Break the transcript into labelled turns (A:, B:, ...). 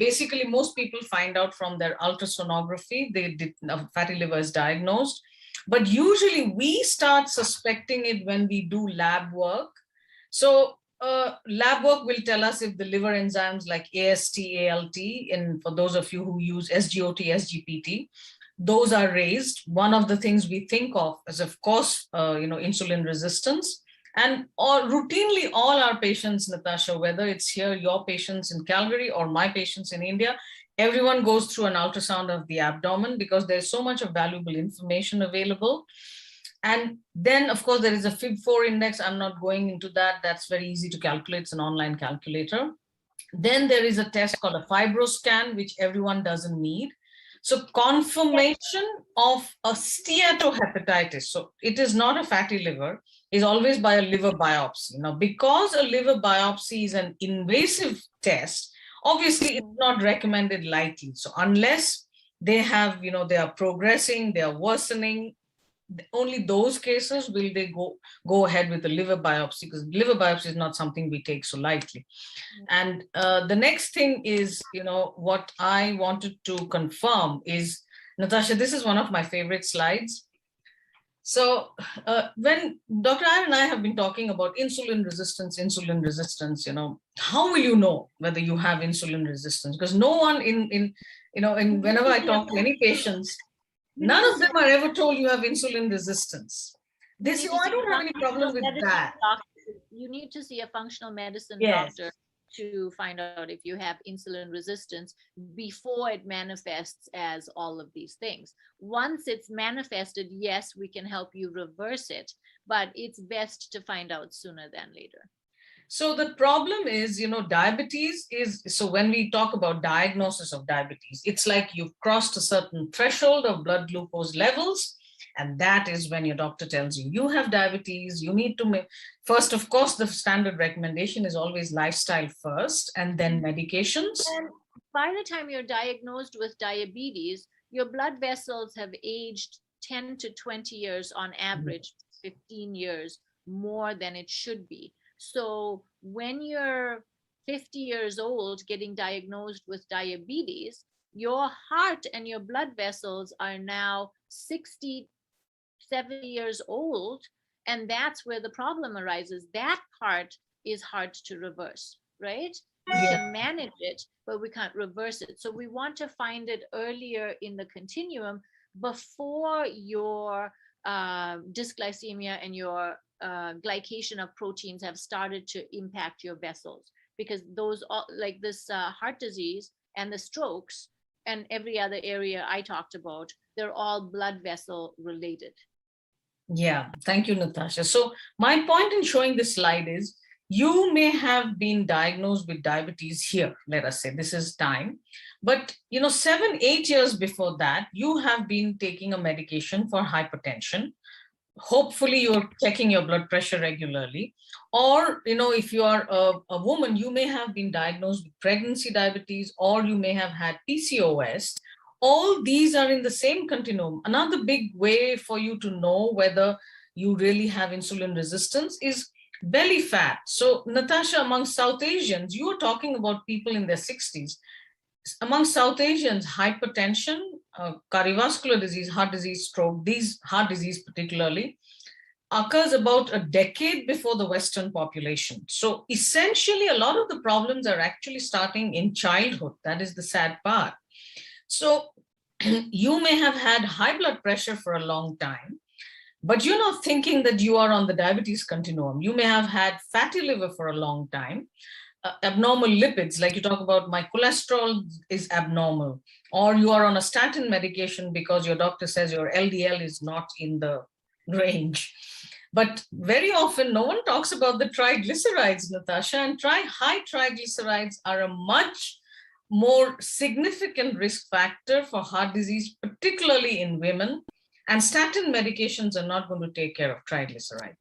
A: basically most people find out from their ultrasonography, fatty liver is diagnosed. But usually we start suspecting it when we do lab work. So lab work will tell us if the liver enzymes like AST, ALT, and for those of you who use SGOT, SGPT, those are raised. One of the things we think of is, of course, insulin resistance. And routinely all our patients, Natasha, whether it's here, your patients in Calgary or my patients in India, everyone goes through an ultrasound of the abdomen because there's so much of valuable information available. And then, of course, there is a FIB4 index. I'm not going into that. That's very easy to calculate. It's an online calculator. Then there is a test called a fibroscan, which everyone doesn't need. So confirmation of a steatohepatitis, so it is not a fatty liver, is always by a liver biopsy. Now, because a liver biopsy is an invasive test, obviously it's not recommended lightly. So unless they have, they are progressing, they are worsening, only those cases will they go ahead with the liver biopsy, because liver biopsy is not something we take so lightly. And the next thing is, what I wanted to confirm is, Natasha, this is one of my favorite slides. So when Dr. Iyer and I have been talking about insulin resistance, how will you know whether you have insulin resistance? Because no one whenever I talk to any patients, none of them are ever told you have insulin resistance. They say, I don't have any problem with that.
B: You need to see a functional medicine
A: Yes.
B: doctor to find out if you have insulin resistance before it manifests as all of these things. Once it's manifested, yes, we can help you reverse it, but it's best to find out sooner than later.
A: So the problem is, diabetes is, so when we talk about diagnosis of diabetes, it's like you've crossed a certain threshold of blood glucose levels. And that is when your doctor tells you, you have diabetes, you need to make, first, of course, the standard recommendation is always lifestyle first and then medications.
B: And by the time you're diagnosed with diabetes, your blood vessels have aged 10 to 20 years on average, 15 years more than it should be. So when you're 50 years old getting diagnosed with diabetes, your heart and your blood vessels are now 60, 70 years old, and that's where the problem arises. That part is hard to reverse, right? We can manage it, but we can't reverse it. So we want to find it earlier in the continuum before your dysglycemia and your glycation of proteins have started to impact your vessels, because those like this heart disease and the strokes and every other area I talked about, they're all blood vessel related.
A: Yeah, thank you, Natasha. So my point in showing this slide is, you may have been diagnosed with diabetes here, let us say, this is time, but 7-8 years before that, you have been taking a medication for hypertension. Hopefully you're checking your blood pressure regularly, or if you are a woman, you may have been diagnosed with pregnancy diabetes, or you may have had PCOS. All these are in the same continuum. Another big way for you to know whether you really have insulin resistance is belly fat. So Natasha, among South Asians, you were talking about people in their 60s. Among South Asians, hypertension, cardiovascular disease, heart disease, stroke, these heart disease particularly, occurs about a decade before the Western population. So essentially, a lot of the problems are actually starting in childhood. That is the sad part. So you may have had high blood pressure for a long time, but you're not thinking that you are on the diabetes continuum. You may have had fatty liver for a long time, abnormal lipids, like you talk about, my cholesterol is abnormal, or you are on a statin medication because your doctor says your LDL is not in the range. But very often, no one talks about the triglycerides, Natasha, and high triglycerides are a much more significant risk factor for heart disease, particularly in women. And statin medications are not going to take care of triglycerides.